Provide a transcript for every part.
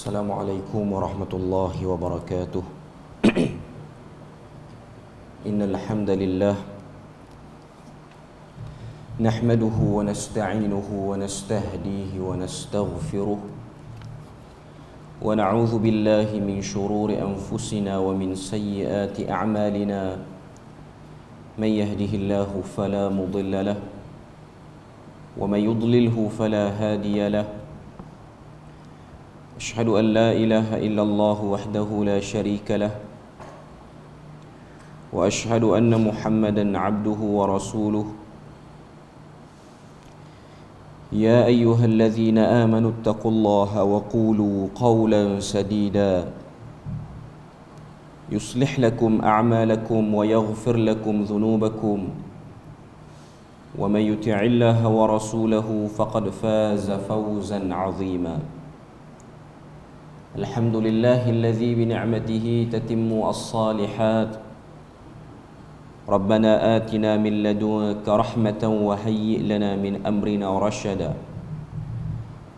Assalamualaikum warahmatullahi wabarakatuh. Innal hamdalillah nahmaduhu wa nasta'inuhu wa nastahdihi wa nastaghfiruh wa na'udzu billahi min shururi anfusina wa min sayyiati a'malina. Man yahdihillahu fala mudilla lahu wa man yudlilhu fala hadiya lahu. Asyhadu an la ilaha illallah wahdahu la syarika lah wa asyhadu anna Muhammadan abduhu wa rasuluh. Ya ayyuhalladzina amanu taqullaha wa qulu qawlan sadida yuslih lakum a'malakum wa yaghfir lakum dhunubakum wa man yuti'illaha wa rasulahu faqad faza fawzan 'azima. Alhamdulillahilladzi bini'matihi tatimmu as-salihat. Rabbana atina min ladunka rahmatan wa hayyi' lana min amrina rashada.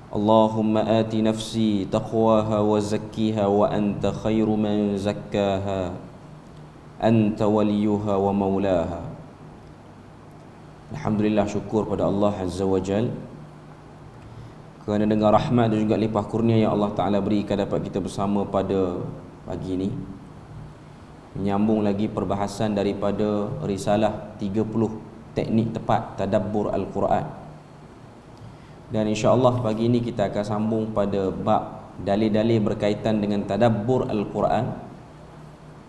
Allahumma ati nafsi taqwaha wa zakkiha wa anta khairu man zakkaha. Anta waliyuha wa maulaha. Alhamdulillah, syukur pada Allah Azza wa Jal kerana dengan rahmat dan juga limpah kurnia yang Allah Ta'ala berikan dapat kita bersama pada pagi ini, menyambung lagi perbahasan daripada risalah 30 teknik tepat tadabbur Al-Quran. Dan insya-Allah pagi ini kita akan sambung pada bab dalil-dalil berkaitan dengan tadabbur Al-Quran,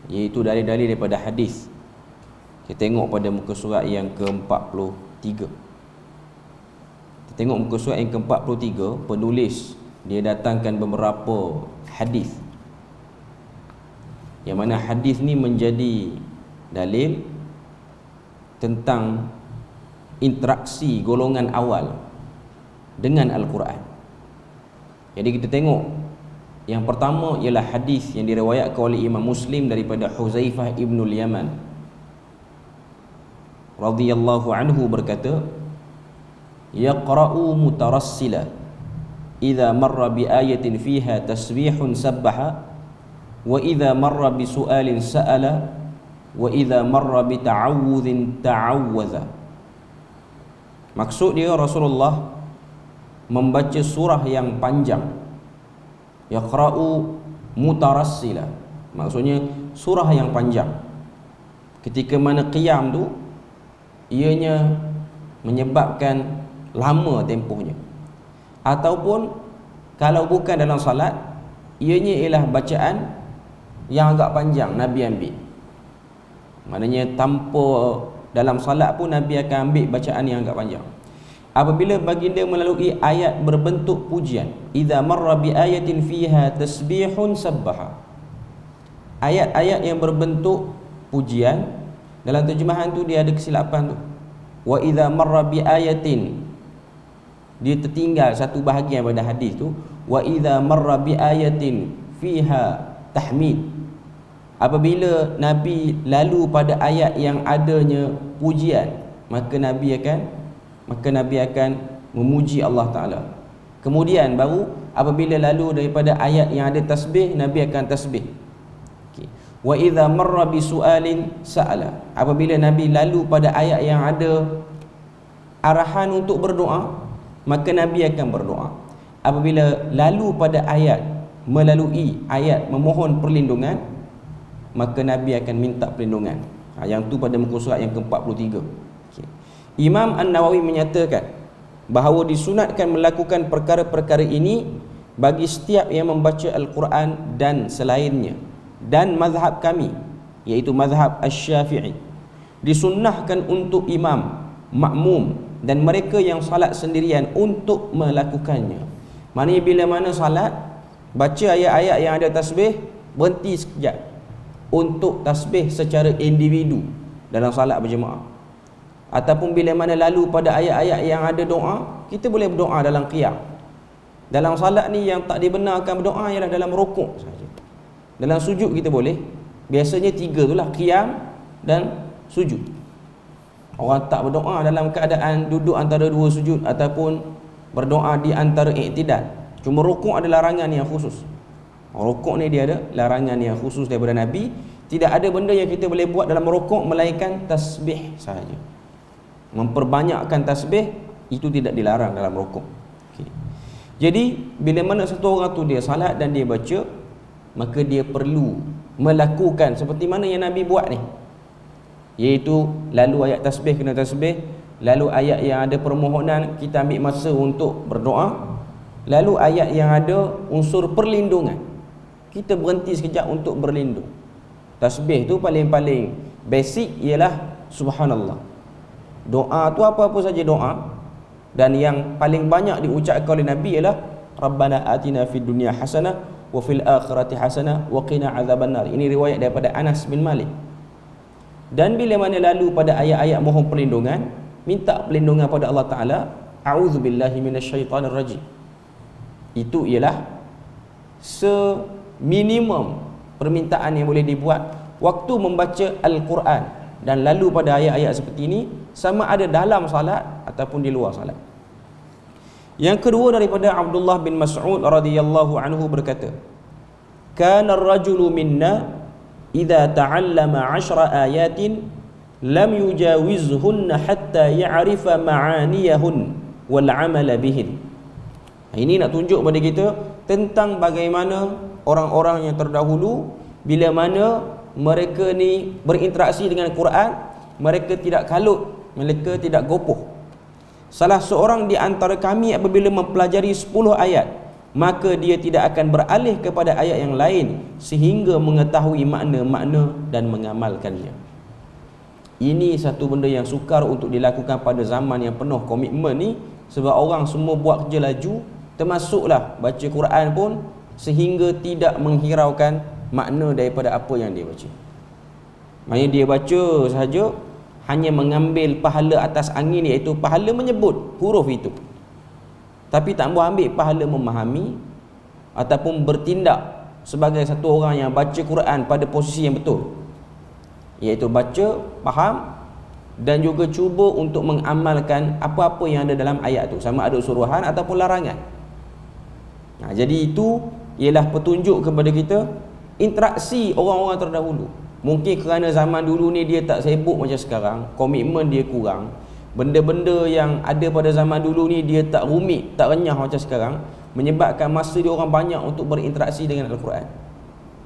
iaitu dalil-dalil daripada hadis. Kita tengok pada muka surat yang ke-43. Tengok muka surat yang ke-43, penulis dia datangkan beberapa hadis, yang mana hadis ni menjadi dalil tentang interaksi golongan awal dengan Al-Quran. Jadi kita tengok yang pertama ialah hadis yang diriwayatkan oleh Imam Muslim daripada Huzaifah ibnul Yaman radhiyallahu anhu berkata, yaqra'u mutarassila idza marra bi ayatin fiha tasbihun sabbaha wa idza marra bi su'alin sa'ala wa idza marra bi ta'awudhin ta'awwadha. Maksud dia, Rasulullah membaca surah yang panjang. Yaqra'u mutarassila, maksudnya surah yang panjang. Ketika mana qiyam tu ianya menyebabkan lama tempohnya, ataupun kalau bukan dalam salat, ianya ialah bacaan yang agak panjang Nabi ambil. Maknanya tanpa dalam salat pun Nabi akan ambil bacaan yang agak panjang. Apabila baginda melalui ayat berbentuk pujian, idza marra bi ayatin fiha tasbihun sabbaha, ayat-ayat yang berbentuk pujian, dalam terjemahan tu dia ada kesilapan tu. Wa idza marra bi ayatin, dia tertinggal satu bahagian pada hadis tu. Wa idza marra bi ayatin fiha tahmid, apabila Nabi lalu pada ayat yang adanya pujian, maka Nabi akan memuji Allah Ta'ala. Kemudian baru apabila lalu daripada ayat yang ada tasbih, Nabi akan tasbih. Wa idza marra bi su'alin sa'ala, apabila Nabi lalu pada ayat yang ada arahan untuk berdoa, maka Nabi akan berdoa. Apabila lalu pada ayat melalui ayat memohon perlindungan, maka Nabi akan minta perlindungan. Yang tu pada muka surat yang ke-43. Imam An-Nawawi menyatakan bahawa disunatkan melakukan perkara-perkara ini bagi setiap yang membaca Al-Quran dan selainnya. Dan mazhab kami, iaitu mazhab Asy-Syafi'i, disunnahkan untuk imam, makmum dan mereka yang salat sendirian untuk melakukannya. Maknanya bila mana salat, baca ayat-ayat yang ada tasbih, berhenti sekejap untuk tasbih secara individu dalam salat berjemaah. Ataupun bila mana lalu pada ayat-ayat yang ada doa, kita boleh berdoa dalam qiyam. Dalam salat ni yang tak dibenarkan berdoa ialah dalam rukuk saja. Dalam sujud kita boleh. Biasanya 3 itulah, qiyam dan sujud. Orang tak berdoa dalam keadaan duduk antara dua sujud ataupun berdoa di antara i'tidal. Cuma rukuk ada larangan yang khusus. Rokok ni dia ada larangan yang khusus daripada Nabi. Tidak ada benda yang kita boleh buat dalam rokok melainkan tasbih sahaja. Memperbanyakkan tasbih itu tidak dilarang dalam rokok. Okay. Jadi bila mana satu orang tu dia salat dan dia baca, maka dia perlu melakukan seperti mana yang Nabi buat ni, iaitu lalu ayat tasbih kena tasbih, lalu ayat yang ada permohonan kita ambil masa untuk berdoa, lalu ayat yang ada unsur perlindungan kita berhenti sekejap untuk berlindung. Tasbih tu paling-paling basic ialah subhanallah. Doa tu apa-apa saja doa, dan yang paling banyak diucapkan oleh Nabi ialah Rabbana atina fid dunya hasanah wa fil akhirati hasanah wa qina azabannar. Ini riwayat daripada Anas bin Malik. Dan bila mana lalu pada ayat-ayat mohon perlindungan, minta perlindungan pada Allah Taala, a'udzubillahi minasyaitonir rajim. Itu ialah seminimum permintaan yang boleh dibuat waktu membaca Al-Quran, dan lalu pada ayat-ayat seperti ini sama ada dalam salat ataupun di luar salat. Yang kedua daripada Abdullah bin Mas'ud radhiyallahu anhu berkata, "Kana ar-rajulu minna idza ta'allama 10 ayatin lam yujawizhunna hatta ya'rifa ma'aniyahun wal 'amala bihin." Ini nak tunjuk pada kita tentang bagaimana orang-orang yang terdahulu bila mana mereka ni berinteraksi dengan Quran, mereka tidak kalut, mereka tidak gopoh. Salah seorang di antara kami apabila mempelajari 10 ayat, maka dia tidak akan beralih kepada ayat yang lain sehingga mengetahui makna-makna dan mengamalkannya. Ini satu benda yang sukar untuk dilakukan pada zaman yang penuh komitmen ni, sebab orang semua buat kerja laju, termasuklah baca Quran pun, sehingga tidak menghiraukan makna daripada apa yang dia baca. Maksudnya dia baca sahaja, hanya mengambil pahala atas angin, iaitu pahala menyebut huruf itu, tapi tak mau ambil pahala memahami ataupun bertindak sebagai satu orang yang baca Quran pada posisi yang betul, iaitu baca, faham dan juga cuba untuk mengamalkan apa-apa yang ada dalam ayat itu, sama ada suruhan ataupun larangan. Jadi itu ialah petunjuk kepada kita interaksi orang-orang terdahulu. Mungkin kerana zaman dulu ni dia tak sibuk macam sekarang, komitmen dia kurang, benda-benda yang ada pada zaman dulu ni dia tak rumit, tak renyah macam sekarang, menyebabkan masa dia orang banyak untuk berinteraksi dengan Al-Quran.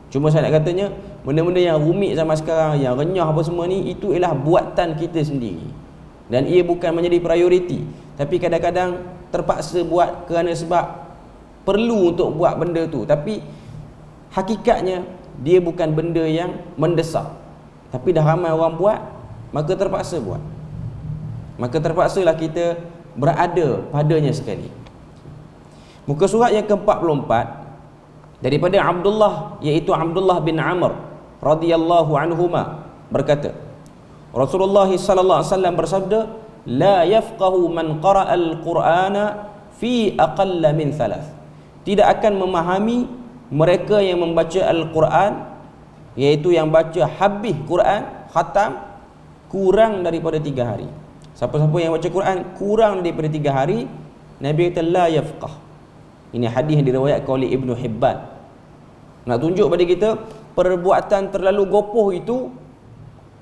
Cuma saya nak katanya, benda-benda yang rumit zaman sekarang, yang renyah apa semua ni, itu ialah buatan kita sendiri, dan ia bukan menjadi prioriti, tapi kadang-kadang terpaksa buat kerana sebab perlu untuk buat benda tu, tapi hakikatnya dia bukan benda yang mendesak, tapi dah ramai orang buat, maka terpaksa buat. Maka terpaksalah kita berada padanya sekali. Muka surat yang ke-44 daripada Abdullah, iaitu Abdullah bin Amr radhiyallahu anhuma berkata, Rasulullah sallallahu alaihi wasallam bersabda, "La yafqahu man qara'a al-Qur'ana fi aqalla min 3." Tidak akan memahami mereka yang membaca Al-Quran, iaitu yang baca habis Quran, khatam, kurang daripada 3 hari. Siapa-siapa yang baca Quran kurang daripada 3 hari, Nabi kata la yafqah. Ini hadis yang diriwayatkan oleh Ibnu Hibban. Nak tunjuk pada kita, perbuatan terlalu gopoh itu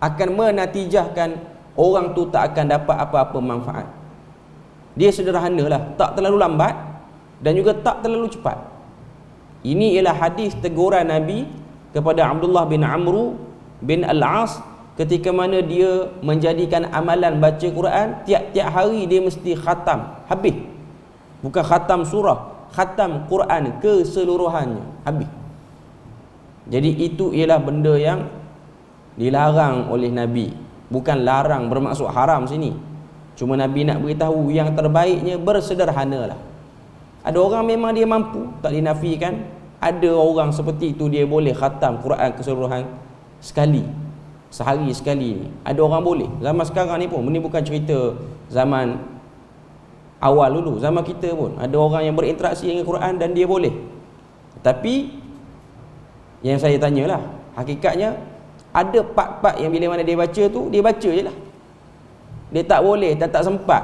akan menatijahkan orang tu tak akan dapat apa-apa manfaat. Dia sederhanalah, tak terlalu lambat dan juga tak terlalu cepat. Ini ialah hadis teguran Nabi kepada Abdullah bin Amr bin Al-As ketika mana dia menjadikan amalan baca Quran, tiap-tiap hari dia mesti khatam habis. Bukan khatam surah, khatam Quran keseluruhannya habis. Jadi itu ialah benda yang dilarang oleh Nabi. Bukan larang bermaksud haram sini. Cuma Nabi nak beritahu yang terbaiknya bersederhanalah. Ada orang memang dia mampu, tak dinafikan. Ada orang seperti itu, dia boleh khatam Quran keseluruhan sekali, sehari sekali ni. Ada orang boleh. Zaman sekarang ni pun, ini bukan cerita zaman awal dulu, zaman kita pun ada orang yang berinteraksi dengan Quran dan dia boleh. Tapi yang saya tanyalah, hakikatnya ada part-part yang bila mana dia baca tu, dia baca je lah. Dia tak boleh, tak sempat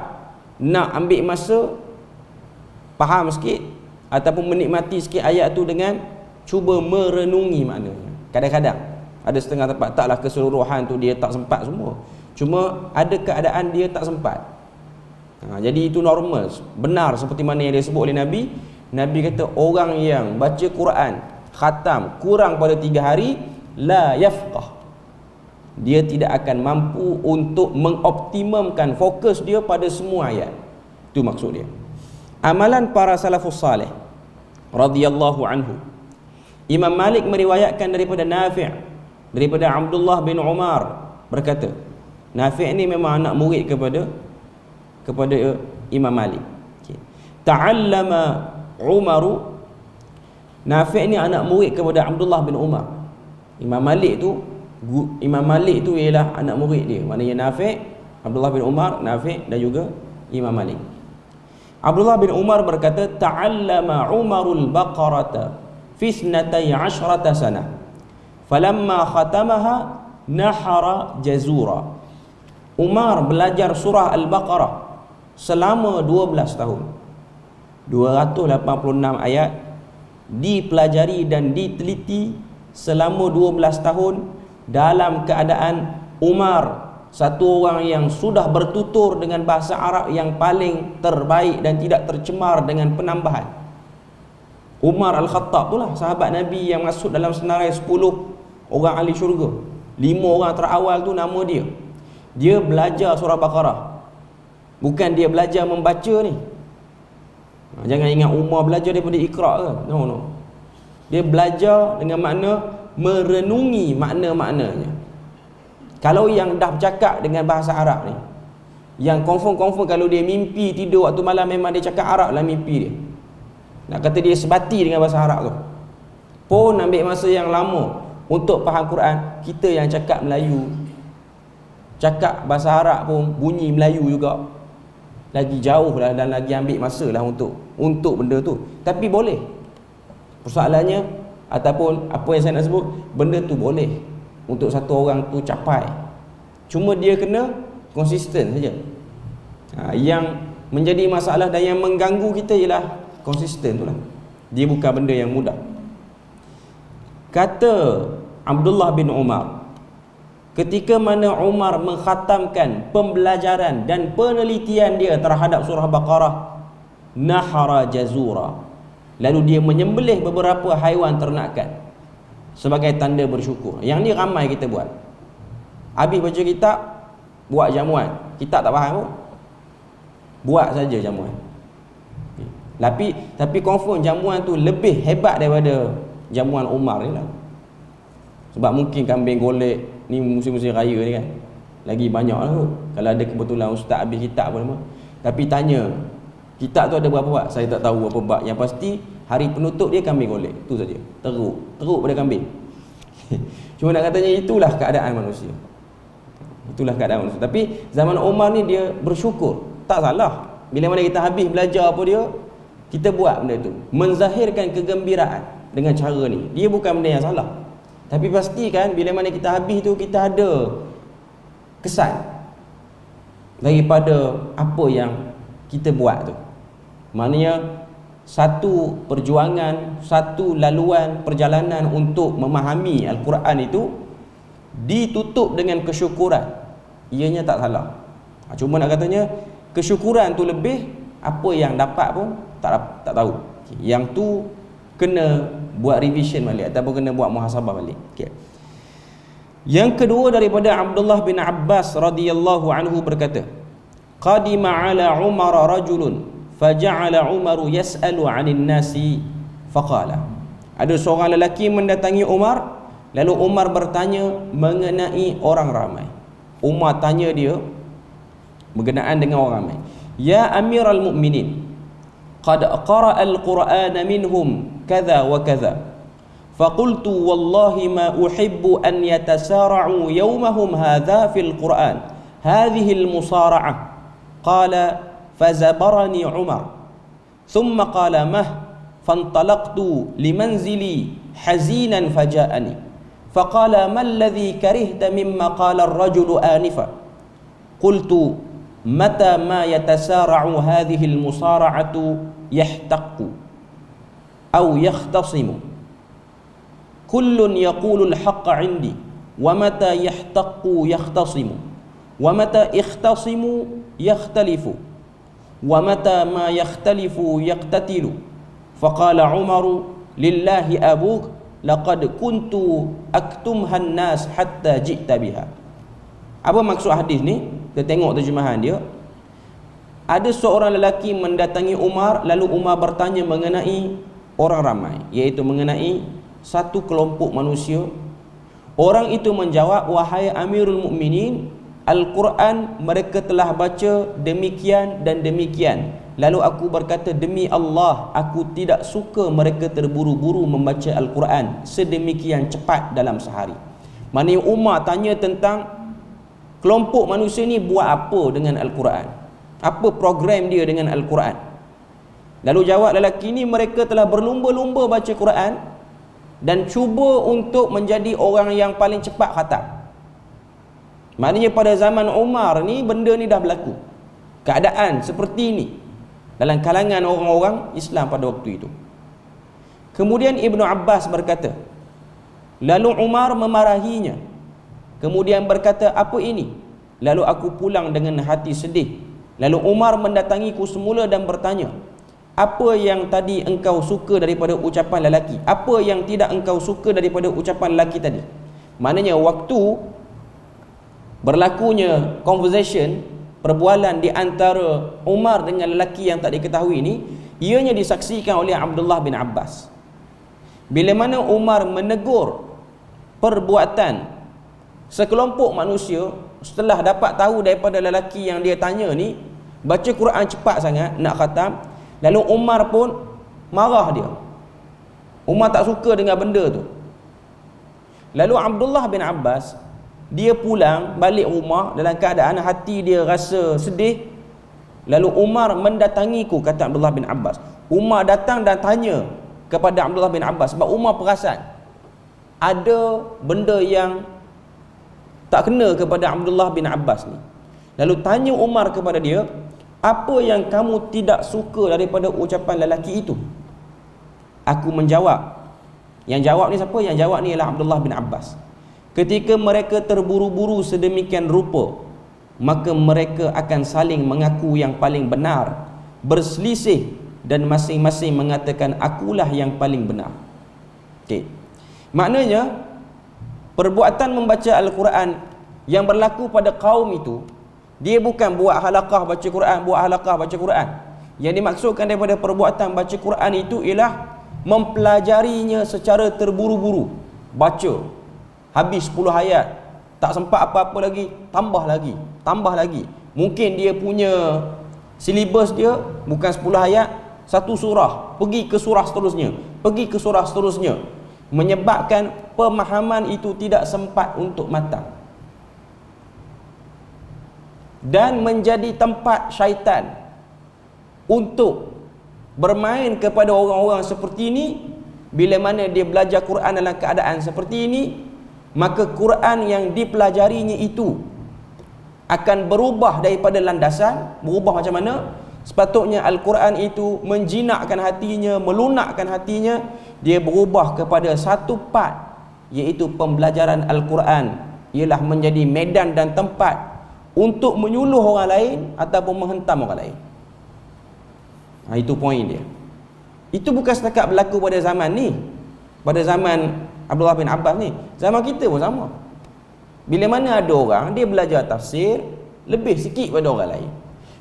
nak ambil masa faham sikit ataupun menikmati sikit ayat tu dengan cuba merenungi maknanya. Kadang-kadang ada setengah tempat taklah keseluruhan tu dia tak sempat semua, cuma ada keadaan dia tak sempat. Jadi itu normal, benar seperti mana yang disebut oleh Nabi. Nabi kata orang yang baca Quran khatam kurang pada 3 hari, la yafqah, dia tidak akan mampu untuk mengoptimumkan fokus dia pada semua ayat. Itu maksud dia. Amalan para salafus salih radhiyallahu anhu. Imam Malik meriwayatkan daripada Nafi', daripada Abdullah bin Umar berkata, Nafi' ni memang anak murid kepada Imam Malik. Ta'allama Umaru, Nafi' ni anak murid kepada Abdullah bin Umar. Imam Malik tu ialah anak murid dia. Maknanya Nafi', Abdullah bin Umar, Nafi' dan juga Imam Malik. Abdullah bin Umar berkata, ta'allama Umarul Baqarata fi 12 sana falamma khatamaha nahara jazura. Umar belajar surah Al-Baqarah selama 12 tahun. 286 ayat dipelajari dan diteliti selama 12 tahun dalam keadaan Umar, satu orang yang sudah bertutur dengan bahasa Arab yang paling terbaik dan tidak tercemar dengan penambahan. Umar Al-Khattab itulah sahabat Nabi yang masuk dalam senarai 10 orang ahli syurga. 5 orang terawal tu nama dia. Dia belajar surah Baqarah. Bukan dia belajar membaca ni. Jangan ingat Umar belajar daripada Iqra' ke. No. Dia belajar dengan makna merenungi makna-maknanya. Kalau yang dah bercakap dengan bahasa Arab ni, yang confirm kalau dia mimpi tidur waktu malam memang dia cakap Arab lah mimpi dia. Nak kata dia sebati dengan bahasa Arab tu, pun ambil masa yang lama untuk faham Quran. Kita yang cakap Melayu, cakap bahasa Arab pun bunyi Melayu juga, lagi jauh lah dan lagi ambil masa lah untuk benda tu. Tapi boleh. Persoalannya ataupun apa yang saya nak sebut, benda tu boleh untuk satu orang tu capai. Cuma dia kena konsisten saja. Yang menjadi masalah dan yang mengganggu kita ialah konsisten tu lah. Dia bukan benda yang mudah. Kata Abdullah bin Umar, ketika mana Umar mengkhatamkan pembelajaran dan penelitian dia terhadap surah Baqarah, nahara jazura, lalu dia menyembelih beberapa haiwan ternakan sebagai tanda bersyukur. Yang ni ramai kita buat. Habis baca kitab, buat jamuan. Kitab tak faham pun, buat saja jamuan. Tapi confirm jamuan tu lebih hebat daripada jamuan Umar ni lah. Sebab mungkin kambing golek ni musim-musim raya ni kan, lagi banyak lah tu. Kalau ada kebetulan ustaz habis kitab pun nama. Tapi tanya, kitab tu ada berapa bab? Saya tak tahu berapa bab. Yang pasti hari penutup dia kambing golek. Itu saja. Teruk pada kambing. Cuma nak katanya itulah keadaan manusia. Itulah keadaan manusia. Tapi zaman Umar ni dia bersyukur. Tak salah. Bila mana kita habis belajar apa dia, kita buat benda tu, menzahirkan kegembiraan dengan cara ni. Dia bukan benda yang salah. Tapi pastikan bila mana kita habis tu, kita ada kesan daripada apa yang kita buat tu. Maknanya satu perjuangan, satu laluan perjalanan untuk memahami Al-Quran itu ditutup dengan kesyukuran. Ianya tak salah. Cuma nak katanya kesyukuran tu lebih, apa yang dapat pun tak tahu. Yang tu kena buat revision balik ataupun kena buat muhasabah balik. Yang kedua daripada Abdullah bin Abbas radhiyallahu anhu berkata, qadima ala Umar rajulun faja'ala Umaru yas'alu 'anil nasi faqala. Ada seorang lelaki mendatangi Umar, lalu Umar bertanya mengenai orang ramai. Umar tanya dia berkenaan dengan orang ramai. Ya Amiral Mu'minin, qad qara'a al-Qur'ana minhum kadza wa kadza. Faqultu wallahi ma uhibbu an yatasara'u yawmahum hadha fil Qur'an. Hadhihi al-musara'ah. Qala fazabarani Umar. Thumma qala mah. Fantalaqtu limanzili hazinan faja'ani. Faqala ma alladhi karihta mimma qala ar-rajulu anifa. Qultu mata ma yatasara'u hadhihi al-musara'atu yahtaqu aw yakhtasimu. kullun yaqulul haqqa 'indi wa mata yahtaqu yakhtasimu wa mata ikhtasimu yakhtalifu wa mata ma yakhtalifu yaqtatilu faqala Umaru lillahi abuk laqad kuntu aktumhan nas hatta ji'ta biha. Apa maksud hadis ni? Kita tengok terjemahan dia. Ada seorang lelaki mendatangi Umar, lalu Umar bertanya mengenai orang ramai, iaitu mengenai satu kelompok manusia. Orang itu menjawab, wahai Amirul Mukminin, Al-Quran mereka telah baca demikian dan demikian. Lalu aku berkata, demi Allah, aku tidak suka mereka terburu-buru membaca Al-Quran sedemikian cepat dalam sehari. Maknanya Umar tanya tentang kelompok manusia ni buat apa dengan Al-Quran, apa program dia dengan Al-Quran. Lalu jawab lelaki ni, mereka telah berlumba-lumba baca Quran dan cuba untuk menjadi orang yang paling cepat khatam. Maknanya pada zaman Umar ni benda ni dah berlaku, keadaan seperti ini dalam kalangan orang-orang Islam pada waktu itu. Kemudian Ibnu Abbas berkata, lalu Umar memarahinya, kemudian berkata, apa ini? Lalu aku pulang dengan hati sedih. Lalu Umar mendatangiku semula dan bertanya, apa yang tadi engkau suka daripada ucapan lelaki? Apa yang tidak engkau suka daripada ucapan lelaki tadi? Maknanya waktu berlakunya conversation, perbualan di antara Umar dengan lelaki yang tak diketahui ini, ianya disaksikan oleh Abdullah bin Abbas. Bila mana Umar menegur perbuatan sekelompok manusia setelah dapat tahu daripada lelaki yang dia tanya ni baca Quran cepat sangat nak khatam, lalu Umar pun marah dia. Umar tak suka dengan benda tu. Lalu Abdullah bin Abbas dia pulang balik rumah dalam keadaan hati dia rasa sedih. Lalu Umar mendatangiku, kata Abdullah bin Abbas. Umar datang dan tanya kepada Abdullah bin Abbas sebab Umar perasan ada benda yang tak kena kepada Abdullah bin Abbas ni. Lalu tanya Umar kepada dia, apa yang kamu tidak suka daripada ucapan lelaki itu? Aku menjawab. Yang jawab ni siapa? Yang jawab ni ialah Abdullah bin Abbas. Ketika mereka terburu-buru sedemikian rupa, maka mereka akan saling mengaku yang paling benar, berselisih dan masing-masing mengatakan akulah yang paling benar. Okey. Maknanya perbuatan membaca Al-Quran yang berlaku pada kaum itu, dia bukan buat halaqah baca Quran, buat halaqah baca Quran. Yang dimaksudkan daripada perbuatan baca Quran itu ialah mempelajarinya secara terburu-buru. Baca habis 10 ayat, tak sempat apa-apa lagi, tambah lagi. Mungkin dia punya silibus dia bukan 10 ayat, satu surah, pergi ke surah seterusnya, menyebabkan pemahaman itu tidak sempat untuk matang dan menjadi tempat syaitan untuk bermain kepada orang-orang seperti ini. Bila mana dia belajar Quran dalam keadaan seperti ini, maka Quran yang dipelajarinya itu akan berubah daripada landasan. Berubah macam mana? Sepatutnya Al-Quran itu menjinakkan hatinya, melunakkan hatinya. Dia berubah kepada satu part, iaitu pembelajaran Al-Quran ialah menjadi medan dan tempat untuk menyuluh orang lain ataupun menghentam orang lain. Itu poin dia. Itu bukan setakat berlaku pada zaman ni, pada zaman Abdullah bin Abbas ni, zaman kita pun sama. Bila mana ada orang dia belajar tafsir lebih sikit pada orang lain,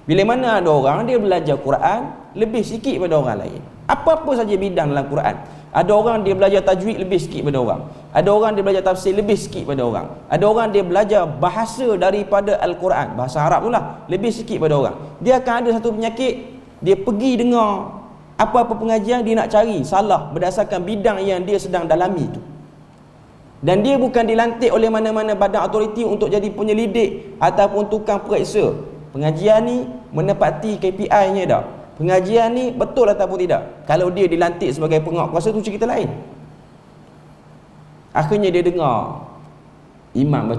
bila mana ada orang dia belajar Quran lebih sikit pada orang lain, apa-apa saja bidang dalam Quran, ada orang dia belajar tajwid lebih sikit pada orang, ada orang dia belajar tafsir lebih sikit pada orang, ada orang dia belajar bahasa daripada Al-Quran, bahasa Arab tu lah, lebih sikit pada orang. Dia akan ada satu penyakit, dia pergi dengar apa-apa pengajian, dia nak cari salah berdasarkan bidang yang dia sedang dalami tu. Dan dia bukan dilantik oleh mana-mana badan autoriti untuk jadi penyelidik ataupun tukang periksa. Pengajian ni menepati KPI-nya tak? Pengajian ni betul ataupun tidak? Kalau dia dilantik sebagai pengawal kuasa tu cerita lain. Akhirnya dia dengar imam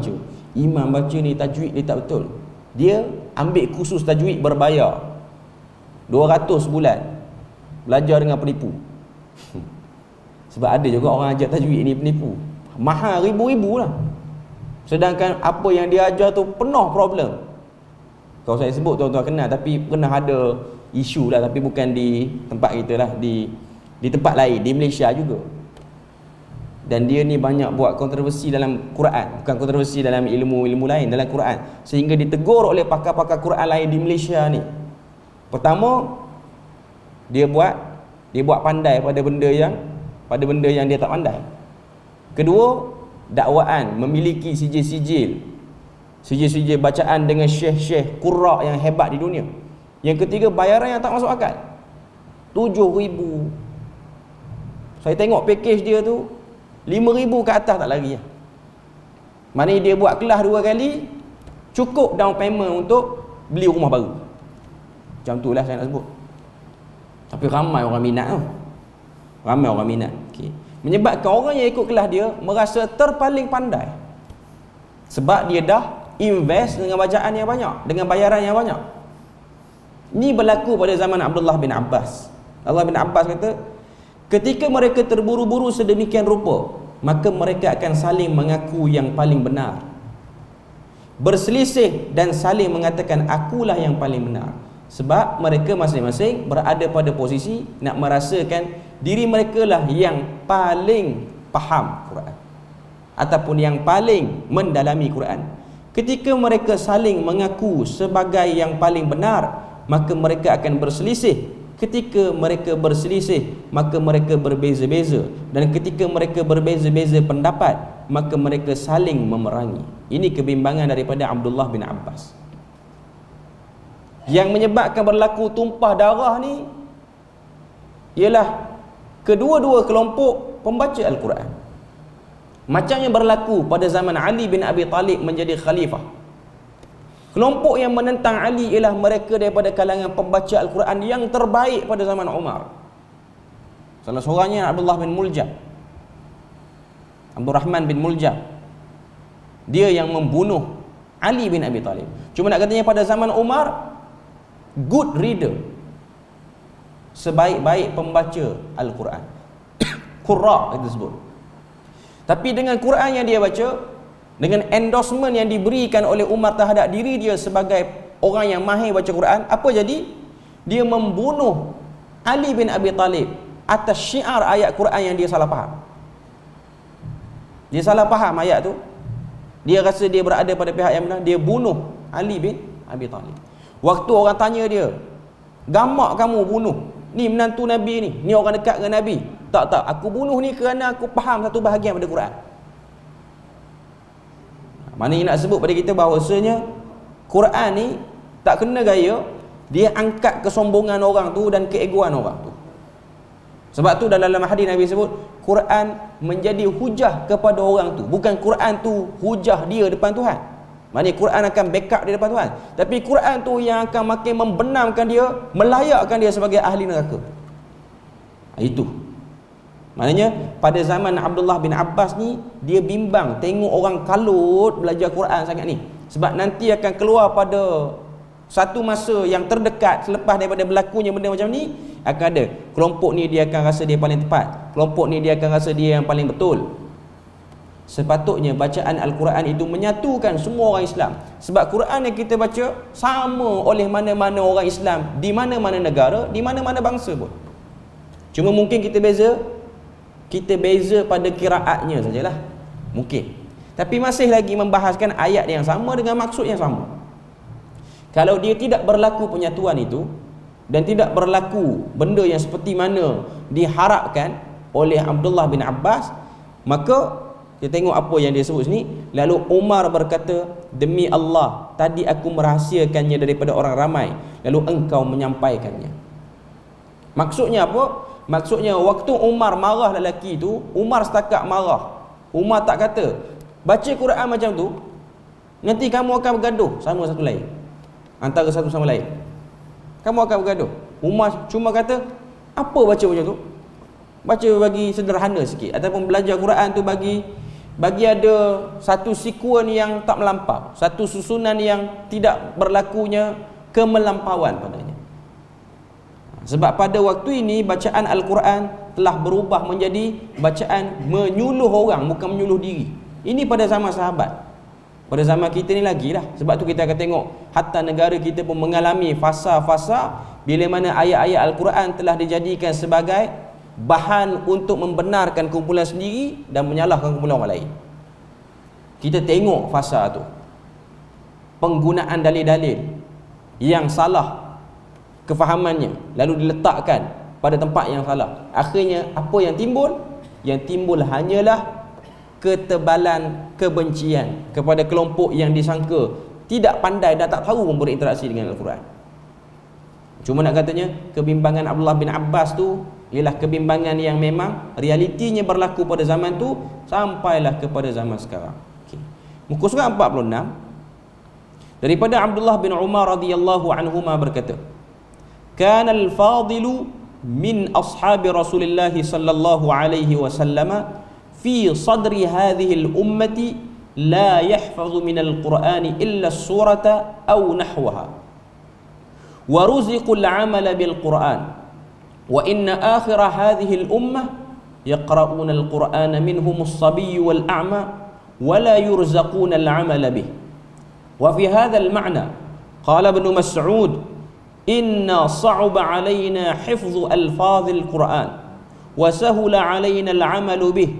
baca ni tajwid dia tak betul. Dia ambil kursus tajwid berbayar 200 bulan, belajar dengan penipu. Sebab ada juga orang ajar tajwid ni penipu. Mahal ribu-ribu lah. Sedangkan apa yang dia ajar tu penuh problem. Kalau saya sebut tuan-tuan kenal, tapi pernah ada isu lah, tapi bukan di tempat kita lah, di tempat lain, di Malaysia juga. Dan dia ni banyak buat kontroversi dalam Quran, bukan kontroversi dalam ilmu-ilmu lain, dalam Quran, sehingga ditegur oleh pakar-pakar Quran lain di Malaysia ni. Pertama, dia buat pandai pada benda yang dia tak pandai. Kedua, dakwaan memiliki sijil-sijil bacaan dengan syekh-syekh qurra yang hebat di dunia. Yang ketiga, bayaran yang tak masuk akal, 7,000. Saya tengok package dia tu 5,000 ke atas tak lari. Maknanya dia buat kelas 2 kali, cukup down payment untuk beli rumah baru. Macam tu lah saya nak sebut. Tapi ramai orang minat tau. Ramai orang minat. Okay. Menyebabkan orang yang ikut kelas dia merasa terpaling pandai. Sebab dia dah invest dengan bacaan yang banyak, dengan bayaran yang banyak. Ini berlaku pada zaman Abdullah bin Abbas. Abdullah bin Abbas kata, ketika mereka terburu-buru sedemikian rupa, maka mereka akan saling mengaku yang paling benar, berselisih dan saling mengatakan akulah yang paling benar. Sebab mereka masing-masing berada pada posisi nak merasakan diri mereka lah yang paling faham Quran, ataupun yang paling mendalami Quran. Ketika mereka saling mengaku sebagai yang paling benar, maka mereka akan berselisih. Ketika mereka berselisih, maka mereka berbeza-beza. Dan ketika mereka berbeza-beza pendapat, maka mereka saling memerangi. Ini kebimbangan daripada Abdullah bin Abbas. Yang menyebabkan berlaku tumpah darah ni ialah kedua-dua kelompok pembaca Al-Quran. Macam yang berlaku pada zaman Ali bin Abi Talib menjadi khalifah. Kelompok yang menentang Ali ialah mereka daripada kalangan pembaca Al-Quran yang terbaik pada zaman Umar. Salah seorangnya Abdullah bin Muljam, Abdul Rahman bin Muljam. Dia yang membunuh Ali bin Abi Talib. Cuma nak katanya pada zaman Umar, good reader, sebaik-baik pembaca Al-Quran. Qurra kita sebut. Tapi dengan Quran yang dia baca, dengan endorsement yang diberikan oleh Umar terhadap diri dia sebagai orang yang mahir baca Quran, apa jadi? Dia membunuh Ali bin Abi Talib atas syiar ayat Quran yang dia salah faham. Dia salah faham ayat tu. Dia rasa dia berada pada pihak yang benar, dia bunuh Ali bin Abi Talib. Waktu orang tanya dia, gamak kamu bunuh ni menantu Nabi ni orang dekat dengan Nabi. Tak, aku bunuh ni kerana aku faham satu bahagian pada Quran. Maknanya nak sebut pada kita bahawasanya Quran ni tak kena gaya, dia angkat kesombongan orang tu dan keegoan orang tu. Sebab tu dalam hadis Nabi sebut, Quran menjadi hujah kepada orang tu, bukan Quran tu hujah dia depan Tuhan. Maknanya Quran akan backup dia depan Tuhan, tapi Quran tu yang akan makin membenamkan dia, melayakkan dia sebagai ahli neraka. Itu maknanya pada zaman Abdullah bin Abbas ni, dia bimbang tengok orang kalut belajar Quran sangat ni. Sebab nanti akan keluar pada satu masa yang terdekat selepas daripada berlakunya benda macam ni, akan ada kelompok ni dia akan rasa dia paling tepat, kelompok ni dia akan rasa dia yang paling betul. Sepatutnya bacaan Al-Quran itu menyatukan semua orang Islam. Sebab Quran yang kita baca sama oleh mana-mana orang Islam, di mana-mana negara, di mana-mana bangsa pun. Cuma mungkin kita beza pada qiraatnya sajalah, mungkin. Tapi masih lagi membahaskan ayat yang sama dengan maksud yang sama. Kalau dia tidak berlaku penyatuan itu, dan tidak berlaku benda yang seperti mana diharapkan oleh Abdullah bin Abbas, maka kita tengok apa yang dia sebut sini. Lalu Umar berkata, demi Allah, tadi aku merahsiakannya daripada orang ramai, lalu engkau menyampaikannya. Maksudnya apa? Maksudnya waktu Umar marah lelaki itu, Umar setakat marah. Umar tak kata, baca Quran macam tu, nanti kamu akan bergaduh sama satu lain, antara satu sama lain. Kamu akan bergaduh. Umar cuma kata, apa baca macam tu? Baca bagi sederhana sikit, ataupun belajar Quran tu bagi ada satu sekuen yang tak melampau, satu susunan yang tidak berlakunya kemelampauan padanya. Sebab pada waktu ini bacaan Al-Quran telah berubah menjadi bacaan menyuluh orang, bukan menyuluh diri. Ini pada zaman sahabat. Pada zaman kita ni lagi lah. Sebab tu kita akan tengok hatta negara kita pun mengalami fasa-fasa bila mana ayat-ayat Al-Quran telah dijadikan sebagai bahan untuk membenarkan kumpulan sendiri dan menyalahkan kumpulan orang lain. Kita tengok fasa tu, penggunaan dalil-dalil yang salah kefahamannya lalu diletakkan pada tempat yang salah. Akhirnya apa yang timbul? Yang timbul hanyalah ketebalan kebencian kepada kelompok yang disangka tidak pandai dan tak tahu pun berinteraksi dengan Al-Quran. Cuma nak katanya kebimbangan Abdullah bin Abbas tu ialah kebimbangan yang memang realitinya berlaku pada zaman tu sampailah kepada zaman sekarang. Okay. Muka surat 46 daripada Abdullah bin Umar radhiyallahu anhuma berkata, "Kana al-fadilu min ashabi Rasulillah sallallahu alaihi wasallam fi sadri hadhihi al-ummati la yahfazu min al-Qur'ani illa as-surata aw nahwaha wa ruziqu al-'amala bil-Qur'an wa inna akhir hadhihi al-ummah yaqra'una al-Qur'ana minhum as-sabiy wal-a'ma wa la yurzaquna al-'amala bih." Wa fi hadha al-ma'na qala Ibn Mas'ud, "Inna sa'uba 'alaina hifdhu alfadhil Qur'an wa sahula 'alaina al-'amalu bih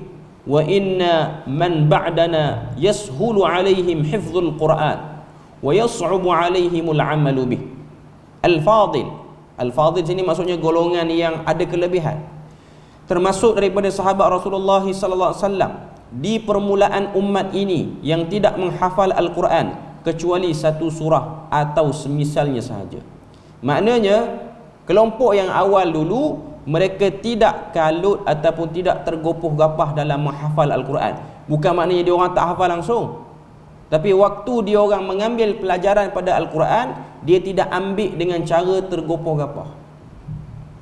wa inna man ba'dana yashulu 'alaihim hifdhul Qur'an wa yas'ubu 'alaihim al-'amalu bih." Al-fadil, al-fadil sini maksudnya golongan yang ada kelebihan, termasuk daripada sahabat Rasulullah sallallahu alaihi wasallam di permulaan umat ini yang tidak menghafal Al-Quran kecuali satu surah atau semisalnya sahaja. Maknanya kelompok yang awal dulu mereka tidak kalut ataupun tidak tergopoh-gapah dalam menghafal Al-Quran. Bukan maknanya dia orang tak hafal langsung, tapi waktu dia orang mengambil pelajaran pada Al-Quran, dia tidak ambil dengan cara tergopoh-gapah.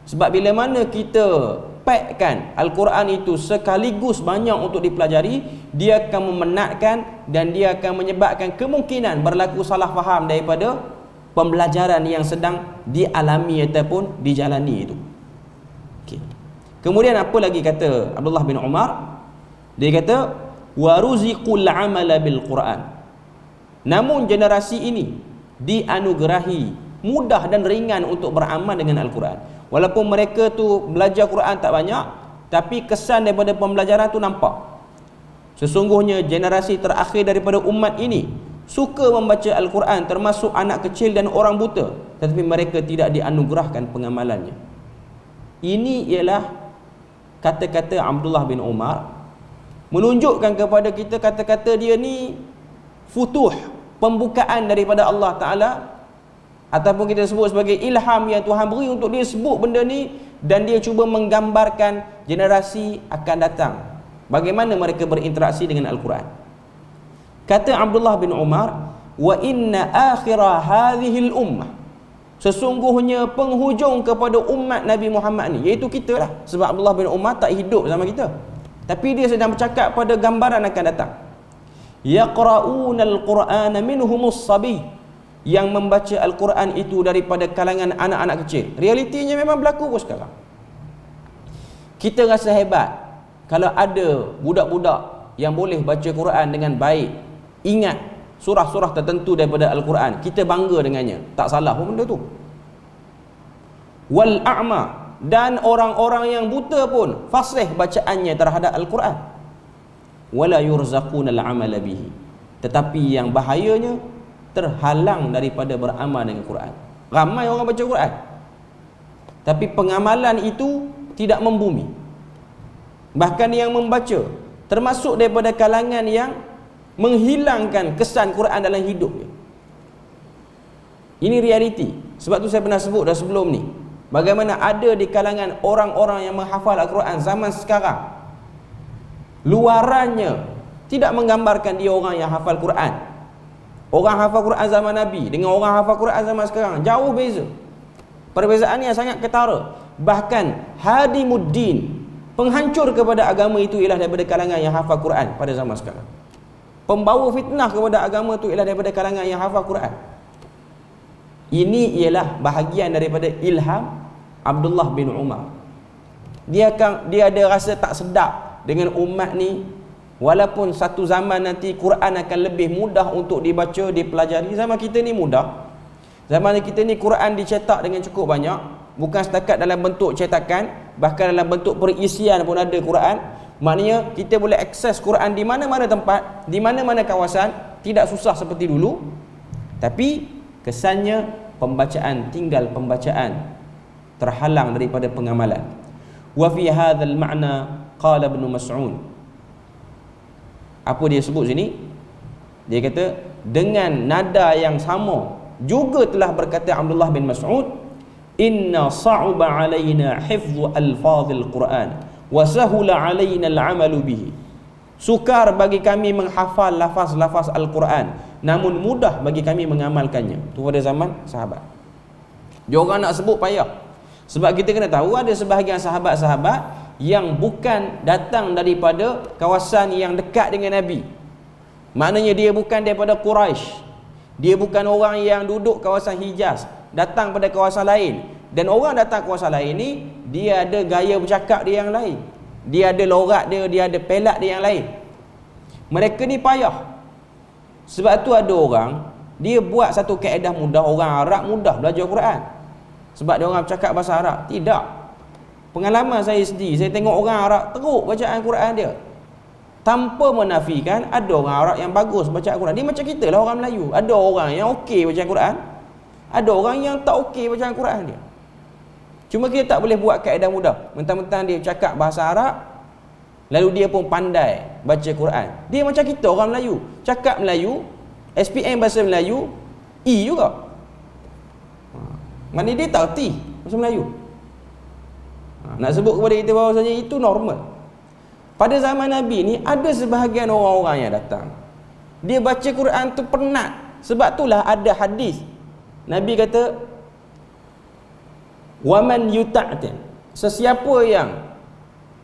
Sebab bila mana kita packkan Al-Quran itu sekaligus banyak untuk dipelajari, dia akan memenatkan dan dia akan menyebabkan kemungkinan berlaku salah faham daripada pembelajaran yang sedang dialami ataupun dijalani itu. Okay. Kemudian apa lagi kata Abdullah bin Umar? Dia kata waruziqul amala bil Quran. Namun generasi ini dianugerahi mudah dan ringan untuk beramal dengan Al-Quran. Walaupun mereka tu belajar Quran tak banyak, tapi kesan daripada pembelajaran tu nampak. Sesungguhnya generasi terakhir daripada umat ini suka membaca Al-Quran, termasuk anak kecil dan orang buta, tetapi mereka tidak dianugerahkan pengamalannya. Ini ialah kata-kata Abdullah bin Umar, menunjukkan kepada kita kata-kata dia ni futuh, pembukaan daripada Allah Ta'ala, ataupun kita sebut sebagai ilham yang Tuhan beri untuk dia sebut benda ni, dan dia cuba menggambarkan generasi akan datang bagaimana mereka berinteraksi dengan Al-Quran. Kata Abdullah bin Umar, wa inna akhira hadhil ummah, sesungguhnya penghujung kepada umat Nabi Muhammad ni, iaitu kita lah. Sebab Abdullah bin Umar tak hidup sama kita, tapi dia sedang bercakap pada gambaran akan datang. Yaqra'una al-Qur'ana minhumus sabi, yang membaca Al-Quran itu daripada kalangan anak-anak kecil. Realitinya memang berlaku pun sekarang. Kita rasa hebat kalau ada budak-budak yang boleh baca Quran dengan baik, ingat surah-surah tertentu daripada Al-Quran, kita bangga dengannya. Tak salah pun benda tu. Wal a'ma, dan orang-orang yang buta pun fasih bacaannya terhadap Al-Quran. Wala yurzaquna al-amala bihi, tetapi yang bahayanya terhalang daripada beramal dengan Quran. Ramai orang baca Quran, tapi pengamalan itu tidak membumi. Bahkan yang membaca termasuk daripada kalangan yang menghilangkan kesan Quran dalam hidupnya. Ini realiti. Sebab tu saya pernah sebut dah sebelum ni, bagaimana ada di kalangan orang-orang yang menghafal Al-Quran zaman sekarang, luarannya tidak menggambarkan dia orang yang hafal Quran. Orang hafal Quran zaman Nabi dengan orang hafal Quran zaman sekarang jauh beza. Perbezaan yang sangat ketara. Bahkan hadimuddin, penghancur kepada agama itu ialah daripada kalangan yang hafal Quran pada zaman sekarang. Pembawa fitnah kepada agama itu ialah daripada kalangan yang hafal Quran. Ini ialah bahagian daripada ilham Abdullah bin Umar. Dia ada rasa tak sedap dengan umat ni, walaupun satu zaman nanti Quran akan lebih mudah untuk dibaca, dipelajari. Zaman kita ni mudah. Zaman kita ni Quran dicetak dengan cukup banyak, bukan setakat dalam bentuk cetakan, bahkan dalam bentuk perisian pun ada Quran. Maknanya kita boleh akses Quran di mana-mana tempat, di mana-mana kawasan, tidak susah seperti dulu. Tapi kesannya pembacaan, tinggal pembacaan, terhalang daripada pengamalan. Wa fi hadzal ma'na qala Ibn Mas'ud. Apa dia sebut sini? Dia kata dengan nada yang sama juga telah berkata Abdullah bin Mas'ud, inna sa'uba alaina hifdhu alfazil Quran wa sahula alaina al'amalu bihi. Sukar bagi kami menghafal lafaz-lafaz Al-Quran, namun mudah bagi kami mengamalkannya. Itu pada zaman sahabat. Dia orang nak sebut payah. Sebab kita kena tahu ada sebahagian sahabat-sahabat yang bukan datang daripada kawasan yang dekat dengan Nabi. Maknanya dia bukan daripada Quraisy. Dia bukan orang yang duduk kawasan Hijaz, datang pada kawasan lain. Dan orang datang kawasan lain ni, dia ada gaya bercakap dia yang lain, dia ada logat dia ada pelat dia yang lain. Mereka ni payah. Sebab tu ada orang, dia buat satu kaedah mudah. Orang Arab mudah belajar Quran sebab dia orang bercakap bahasa Arab. Tidak. Pengalaman saya sendiri, saya tengok orang Arab teruk bacaan Quran dia. Tanpa menafikan ada orang Arab yang bagus baca Al-Quran. Dia macam kita lah orang Melayu. Ada orang yang okey baca Al-Quran, ada orang yang tak okey baca Al-Quran dia. Cuma kita tak boleh buat kaedah mudah. Mentang-mentang dia cakap bahasa Arab, lalu dia pun pandai baca Quran. Dia macam kita orang Melayu. Cakap Melayu, SPM bahasa Melayu, E juga. Mana dia tak erti bahasa Melayu. Nak sebut kepada kita bahawasanya itu normal. Pada zaman Nabi ni ada sebahagian orang-orang yang datang, dia baca Quran tu penat. Sebab itulah ada hadis Nabi kata, waman yuta'tin, sesiapa yang,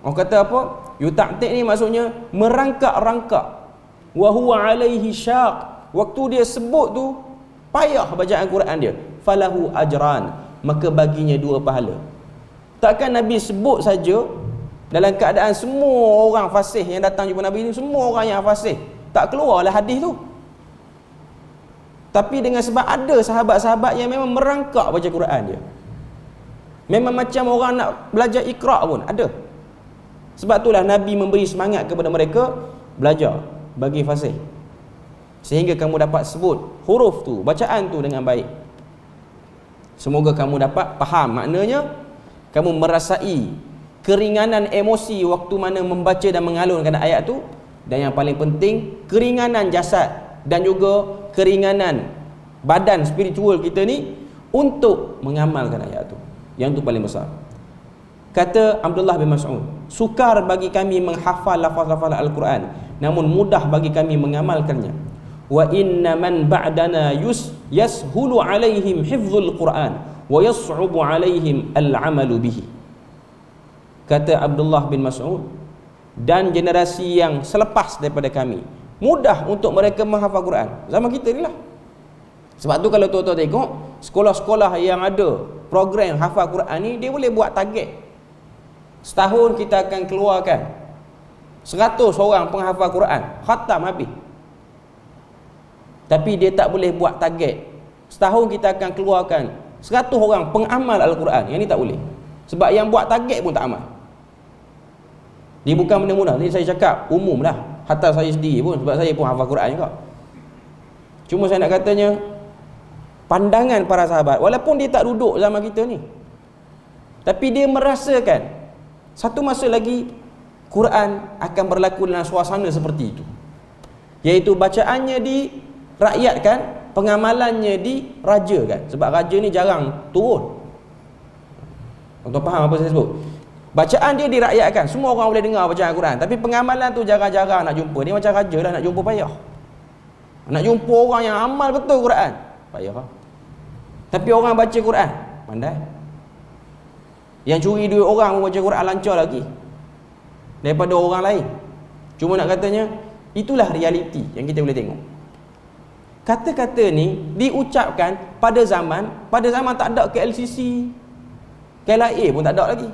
orang kata apa, yuta'tin ni maksudnya merangkak-rangkak, wa huwa alaihi syaq, waktu dia sebut tu payah bacaan Quran dia, falahu ajran, maka baginya 2 pahala. Takkan Nabi sebut saja dalam keadaan semua orang fasih yang datang jumpa Nabi ni, semua orang yang fasih, tak keluarlah hadis tu. Tapi dengan sebab ada sahabat-sahabat yang memang merangkak baca Quran dia, memang macam orang nak belajar Iqra' pun ada. Sebab itulah Nabi memberi semangat kepada mereka belajar bagi fasih, sehingga kamu dapat sebut huruf tu, bacaan tu dengan baik. Semoga kamu dapat faham maknanya, kamu merasai keringanan emosi waktu mana membaca dan mengalunkan ayat tu, dan yang paling penting keringanan jasad dan juga keringanan badan spiritual kita ni untuk mengamalkan ayat tu. Yang tu paling besar. Kata Abdullah bin Mas'ud, sukar bagi kami menghafal lafaz-lafaz Al-Quran, namun mudah bagi kami mengamalkannya. Wa inna man ba'dana yashulu alaihim hifzul Quran wa yas'ubu alaihim al-amalu bihi. Kata Abdullah bin Mas'ud, dan generasi yang selepas daripada kami mudah untuk mereka menghafal Quran. Zaman kita ni lah. Sebab tu kalau tuan-tuan tengok sekolah-sekolah yang ada program hafal Quran ni, dia boleh buat target. Setahun kita akan keluarkan 100 orang penghafal Quran, khatam habis. Tapi dia tak boleh buat target setahun kita akan keluarkan 100 orang pengamal Al-Quran. Yang ni tak boleh. Sebab yang buat target pun tak amal. Dia bukan benda mudah. Ni saya cakap umum dah, hatta saya sendiri pun, sebab saya pun hafal Quran juga. Cuma saya nak katanya, pandangan para sahabat, walaupun dia tak duduk zaman kita ni, tapi dia merasakan satu masa lagi Quran akan berlaku dalam suasana seperti itu, iaitu bacaannya dirakyatkan, pengamalannya dirajakan. Sebab raja ni jarang turun. Tuan faham apa saya sebut? Bacaan dia dirakyatkan, semua orang boleh dengar bacaan Al-Quran, tapi pengamalan tu jarang-jarang nak jumpa. Dia macam raja dah, nak jumpa payah. Nak jumpa orang yang amal betul Quran, payah. Tapi orang baca Quran pandai. Yang curi duit orang pun baca Quran lancar lagi daripada orang lain. Cuma nak katanya, itulah realiti yang kita boleh tengok. Kata-kata ni diucapkan pada zaman tak ada KLCC, KLIA pun tak ada lagi.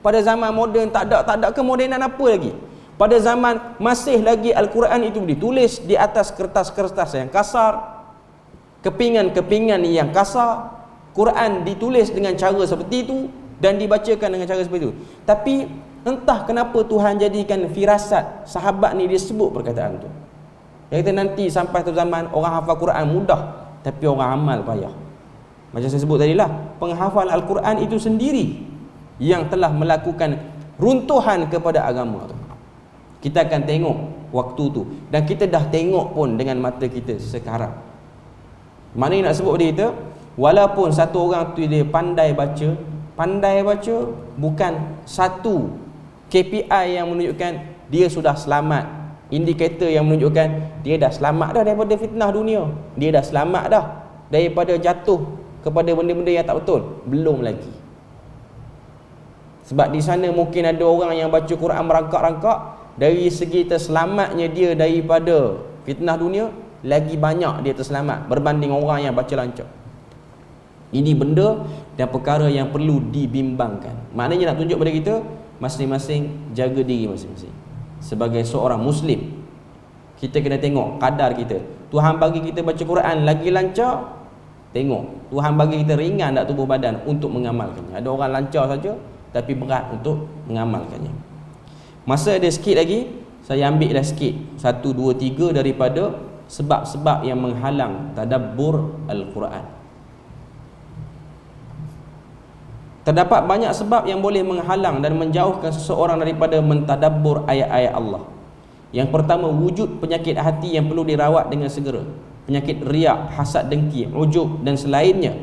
Pada zaman moden tak ada kemodenan apa lagi. Pada zaman masih lagi Al-Quran itu ditulis di atas kertas-kertas yang kasar, kepingan-kepingan yang kasar. Quran ditulis dengan cara seperti itu dan dibacakan dengan cara seperti itu. Tapi entah kenapa Tuhan jadikan firasat sahabat ni dia sebut perkataan tu. Dia kata nanti sampai tu zaman orang hafal Quran mudah, tapi orang amal payah. Macam saya sebut tadi lah, penghafal Al-Quran itu sendiri yang telah melakukan runtuhan kepada agama tu. Kita akan tengok waktu tu, dan kita dah tengok pun dengan mata kita sekarang. Mana yang nak sebut pada kita, walaupun satu orang tu dia pandai baca bukan satu KPI yang menunjukkan dia sudah selamat, indikator yang menunjukkan dia dah selamat dah daripada fitnah dunia, dia dah selamat dah daripada jatuh kepada benda-benda yang tak betul. Belum lagi. Sebab di sana mungkin ada orang yang baca Quran merangkak-rangkak, dari segi terselamatnya dia daripada fitnah dunia, lagi banyak dia terselamat berbanding orang yang baca lancar. Ini benda dan perkara yang perlu dibimbangkan. Maknanya nak tunjuk pada kita, masing-masing jaga diri masing-masing. Sebagai seorang Muslim, kita kena tengok kadar kita. Tuhan bagi kita baca Quran lagi lancar, tengok Tuhan bagi kita ringan tak tubuh badan untuk mengamalkannya. Ada orang lancar saja tapi berat untuk mengamalkannya. Masa ada sikit lagi, saya ambil dah sikit 1, 2, 3 daripada sebab-sebab yang menghalang tadabbur Al-Quran. Terdapat banyak sebab yang boleh menghalang dan menjauhkan seseorang daripada mentadabbur ayat-ayat Allah. Yang pertama, wujud penyakit hati yang perlu dirawat dengan segera. Penyakit riak, hasad dengki, ujub dan selainnya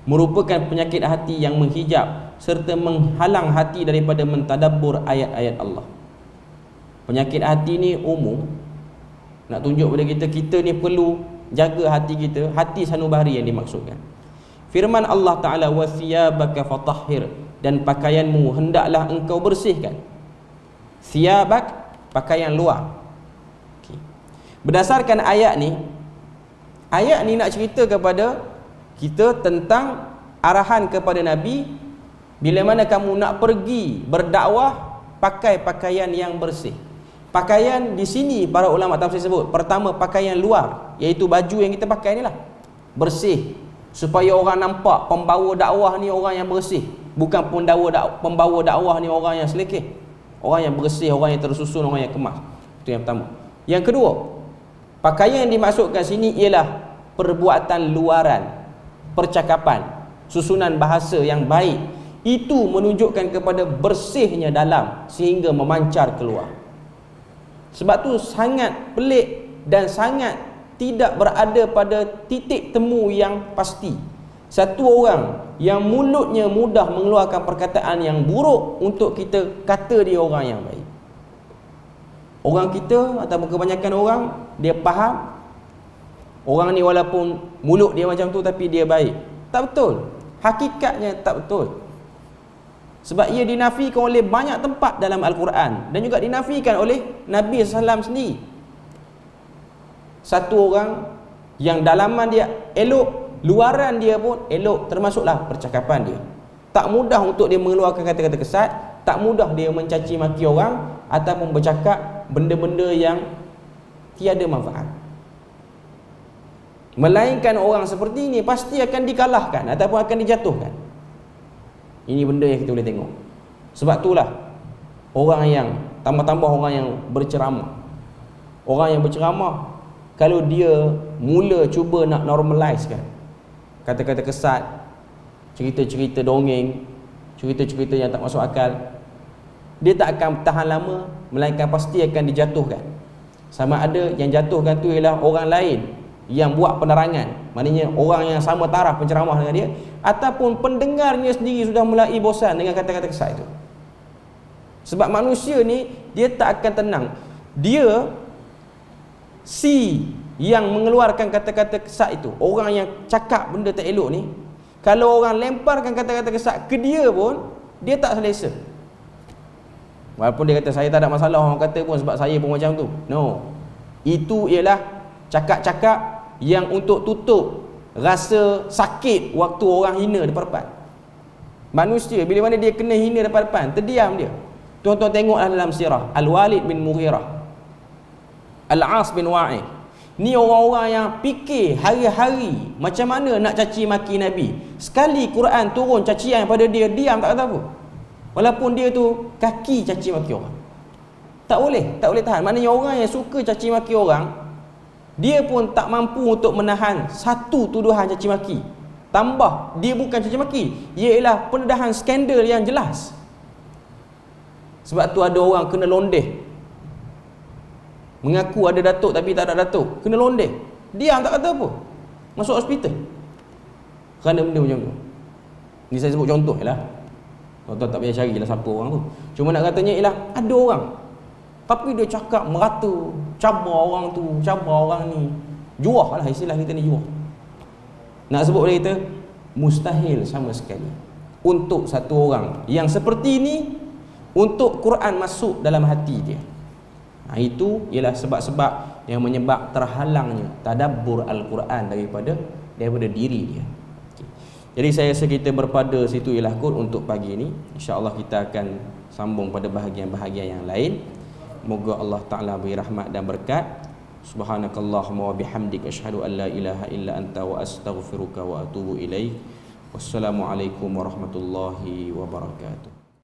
merupakan penyakit hati yang menghijab serta menghalang hati daripada mentadabbur ayat-ayat Allah. Penyakit hati ni umum. Nak tunjuk pada kita, kita ni perlu jaga hati kita, hati sanubari yang dimaksudkan. Firman Allah Ta'ala, wa thiyabaka fatahhir, dan pakaianmu hendaklah engkau bersihkan. Thiyabak, pakaian luar. Okay. Berdasarkan ayat ni nak cerita kepada kita tentang arahan kepada Nabi, bila mana kamu nak pergi berdakwah, pakai pakaian yang bersih. Pakaian di sini para ulama tafsir sebut, pertama pakaian luar, iaitu baju yang kita pakai ni lah, bersih, supaya orang nampak pembawa dakwah ni orang yang bersih, bukan pembawa dakwah ni orang yang selekeh, orang yang bersih, orang yang tersusun, orang yang kemas. Itu yang pertama. Yang kedua, pakaian yang dimaksudkan sini ialah perbuatan luaran, percakapan, susunan bahasa yang baik. Itu menunjukkan kepada bersihnya dalam sehingga memancar keluar. Sebab tu sangat pelik dan sangat tidak berada pada titik temu yang pasti. Satu orang yang mulutnya mudah mengeluarkan perkataan yang buruk untuk kita kata dia orang yang baik. Orang kita ataupun kebanyakan orang, dia faham orang ni walaupun mulut dia macam tu tapi dia baik. Tak betul. Hakikatnya tak betul. Sebab ia dinafikan oleh banyak tempat dalam Al-Quran dan juga dinafikan oleh Nabi SAW sendiri. Satu orang yang dalaman dia elok, luaran dia pun elok, termasuklah percakapan dia. Tak mudah untuk dia mengeluarkan kata-kata kesat, tak mudah dia mencaci maki orang ataupun bercakap benda-benda yang tiada manfaat. Melainkan orang seperti ini pasti akan dikalahkan ataupun akan dijatuhkan. Ini benda yang kita boleh tengok. Sebab itulah orang yang tambah-tambah orang yang berceramah. Orang yang berceramah, kalau dia mula cuba nak normalizekan kata-kata kesat, cerita-cerita dongeng, cerita-cerita yang tak masuk akal, dia tak akan tahan lama, melainkan pasti akan dijatuhkan. Sama ada yang jatuhkan tu ialah orang lain yang buat penerangan, maknanya orang yang sama taraf penceramah dengan dia, ataupun pendengarnya sendiri sudah mulai bosan dengan kata-kata kesat itu. Sebab manusia ni dia tak akan tenang. Dia si yang mengeluarkan kata-kata kesat itu, orang yang cakap benda tak elok ni, kalau orang lemparkan kata-kata kesat ke dia pun, dia tak selesa. Walaupun dia kata saya tak ada masalah orang kata pun sebab saya pun macam tu. No. Itu ialah cakap-cakap yang untuk tutup rasa sakit waktu orang hina depan-depan. Manusia bila mana dia kena hina depan-depan, terdiam dia. Tuan-tuan tengoklah dalam sirah Al-Walid bin Mughirah, Al-As bin Wa'id. Ni orang-orang yang fikir hari-hari macam mana nak caci maki Nabi. Sekali Quran turun cacian pada dia, diam tak kata apa. Walaupun dia tu kaki caci maki orang. Tak boleh tahan. Maknanya orang yang suka caci maki orang, dia pun tak mampu untuk menahan satu tuduhan caci maki. Tambah dia bukan caci maki, ialah pendedahan skandal yang jelas. Sebab tu ada orang kena londeh, mengaku ada datuk tapi tak ada datuk, kena londeh, diam tak kata apa, masuk hospital kerana benda macam tu. Ni saya sebut contoh je lah, tuan-tuan tak payah carilah siapa orang tu. Cuma nak katanya ialah ada orang tapi dia cakap merata, cabar orang tu, cabar orang ni, juah lah istilah kita ni, juah. Nak sebut pada kita, mustahil sama sekali untuk satu orang yang seperti ni untuk Quran masuk dalam hati dia. Itu ialah sebab-sebab yang menyebab terhalangnya tadabbur Al-Quran daripada diri dia. Jadi saya rasa kita berpada situ ialah kot untuk pagi ini. InsyaAllah kita akan sambung pada bahagian-bahagian yang lain. Moga Allah Ta'ala beri rahmat dan berkat. Subhanakallahumma wa bihamdik asyhadu an la ilaha illa anta wa astaghfiruka wa atubu ilaik. Wassalamualaikum warahmatullahi wabarakatuh.